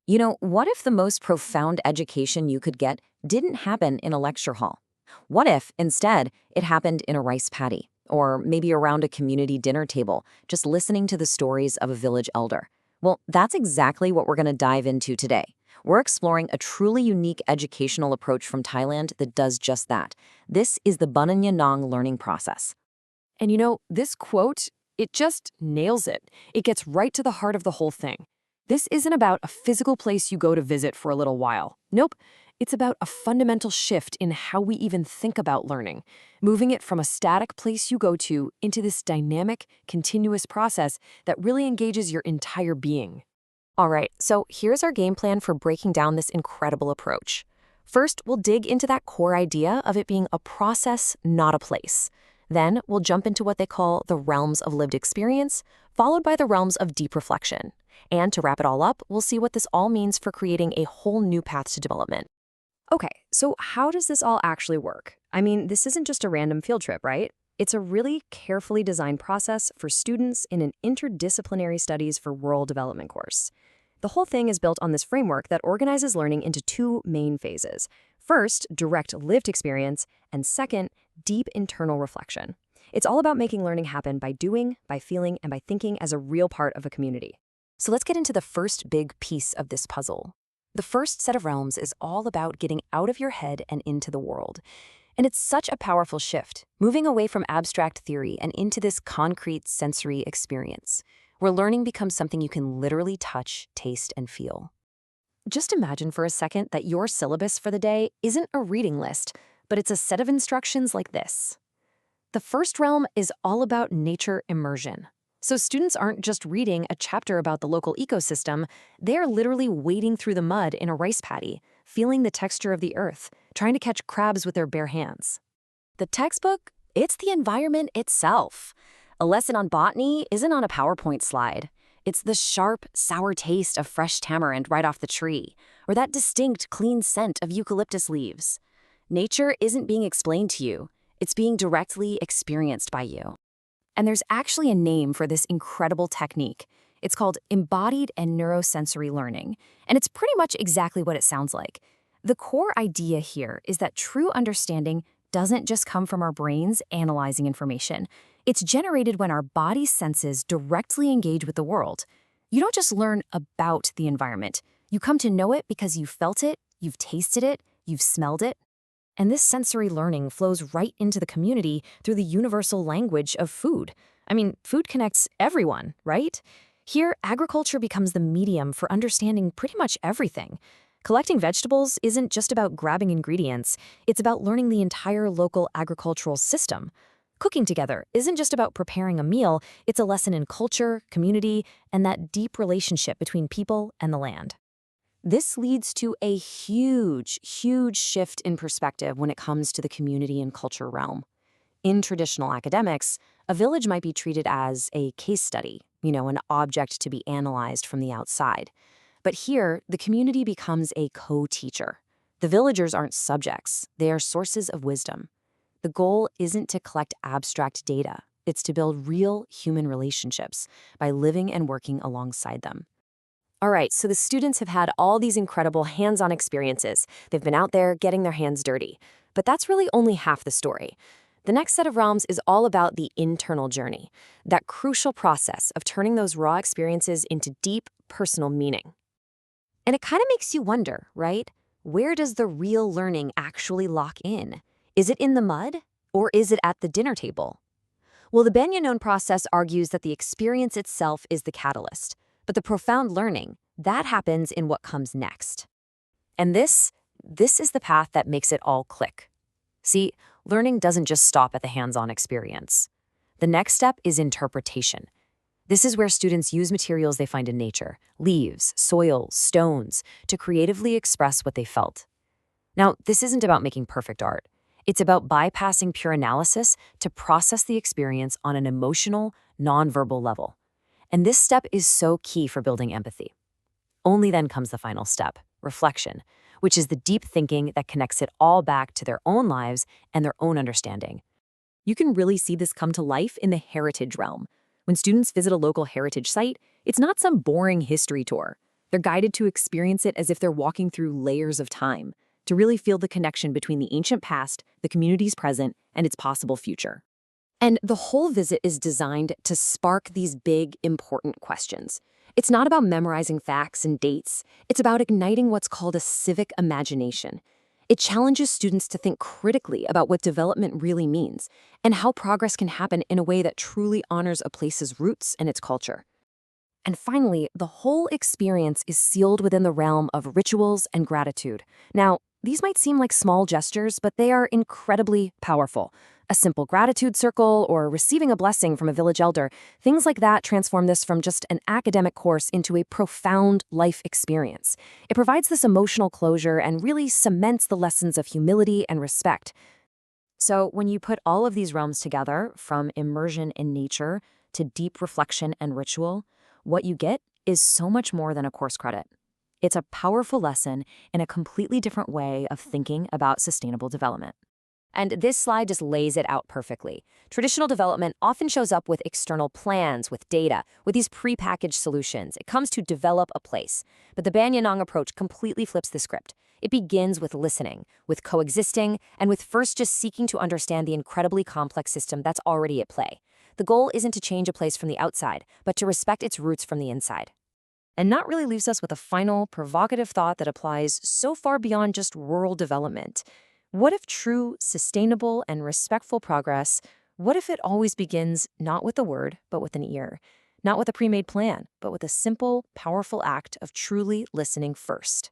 What if the most profound education you could get didn't happen in a lecture hall? What if, instead, it happened in a rice paddy, or maybe around a community dinner table, just listening to the stories of a village elder? Well, that's exactly what we're going to dive into today. We're exploring a truly unique educational approach from Thailand that does just that. This is the Nong learning process. And this quote, it just nails it. It gets right to the heart of the whole thing. This isn't about a physical place you go to visit for a little while. Nope. It's about a fundamental shift in how we even think about learning, moving it from a static place you go to into this dynamic, continuous process that really engages your entire being. All right, so here's our game plan for breaking down this incredible approach. First, we'll dig into that core idea of it being a process, not a place. Then, we'll jump into what they call the realms of lived experience, followed by the realms of deep reflection. And to wrap it all up, we'll see what this all means for creating a whole new path to development. Okay, so how does this all actually work? I mean, this isn't just a random field trip, right? It's a really carefully designed process for students in an interdisciplinary studies for rural development course. The whole thing is built on this framework that organizes learning into two main phases. First, direct lived experience, and second, deep internal reflection. It's all about making learning happen by doing, by feeling, and by thinking as a real part of a community. So let's get into the first big piece of this puzzle. The first set of realms is all about getting out of your head and into the world. And it's such a powerful shift, moving away from abstract theory and into this concrete sensory experience, where learning becomes something you can literally touch, taste, and feel. Just imagine for a second that your syllabus for the day isn't a reading list, but it's a set of instructions like this. The first realm is all about nature immersion. So students aren't just reading a chapter about the local ecosystem, they're literally wading through the mud in a rice paddy, feeling the texture of the earth, trying to catch crabs with their bare hands. The textbook, it's the environment itself. A lesson on botany isn't on a PowerPoint slide. It's the sharp, sour taste of fresh tamarind right off the tree, or that distinct, clean scent of eucalyptus leaves. Nature isn't being explained to you, it's being directly experienced by you. And there's actually a name for this incredible technique. It's called embodied and neurosensory learning, and it's pretty much exactly what it sounds like. The core idea here is that true understanding doesn't just come from our brains analyzing information. It's generated when our body's senses directly engage with the world. You don't just learn about the environment. You come to know it because you felt it, you've tasted it, you've smelled it. And this sensory learning flows right into the community through the universal language of food. I mean, food connects everyone, right? Here, agriculture becomes the medium for understanding pretty much everything. Collecting vegetables isn't just about grabbing ingredients, it's about learning the entire local agricultural system. Cooking together isn't just about preparing a meal, it's a lesson in culture, community, and that deep relationship between people and the land. This leads to a huge, huge shift in perspective when it comes to the community and culture realm. In traditional academics, a village might be treated as a case study, an object to be analyzed from the outside. But here, the community becomes a co-teacher. The villagers aren't subjects, they are sources of wisdom. The goal isn't to collect abstract data, it's to build real human relationships by living and working alongside them. All right, so the students have had all these incredible hands-on experiences. They've been out there getting their hands dirty. But that's really only half the story. The next set of realms is all about the internal journey, that crucial process of turning those raw experiences into deep, personal meaning. And it kind of makes you wonder, right? Where does the real learning actually lock in? Is it in the mud, or is it at the dinner table? Well, the Banyanon process argues that the experience itself is the catalyst. But the profound learning, that happens in what comes next. And this is the path that makes it all click. See, learning doesn't just stop at the hands-on experience. The next step is interpretation. This is where students use materials they find in nature, leaves, soil, stones, to creatively express what they felt. Now, this isn't about making perfect art. It's about bypassing pure analysis to process the experience on an emotional, nonverbal level. And this step is so key for building empathy. Only then comes the final step, reflection, which is the deep thinking that connects it all back to their own lives and their own understanding. You can really see this come to life in the heritage realm. When students visit a local heritage site, it's not some boring history tour. They're guided to experience it as if they're walking through layers of time, to really feel the connection between the ancient past, the community's present, and its possible future. And the whole visit is designed to spark these big, important questions. It's not about memorizing facts and dates. It's about igniting what's called a civic imagination. It challenges students to think critically about what development really means and how progress can happen in a way that truly honors a place's roots and its culture. And finally, the whole experience is sealed within the realm of rituals and gratitude. Now, these might seem like small gestures, but they are incredibly powerful. A simple gratitude circle or receiving a blessing from a village elder, things like that transform this from just an academic course into a profound life experience. It provides this emotional closure and really cements the lessons of humility and respect. So when you put all of these realms together, from immersion in nature to deep reflection and ritual, what you get is so much more than a course credit. It's a powerful lesson in a completely different way of thinking about sustainable development. And this slide just lays it out perfectly. Traditional development often shows up with external plans, with data, with these prepackaged solutions. It comes to develop a place. But the Nong approach completely flips the script. It begins with listening, with coexisting, and with first just seeking to understand the incredibly complex system that's already at play. The goal isn't to change a place from the outside, but to respect its roots from the inside. And that really leaves us with a final, provocative thought that applies so far beyond just rural development. What if true, sustainable, and respectful progress, what if it always begins not with a word, but with an ear? Not with a pre-made plan, but with a simple, powerful act of truly listening first?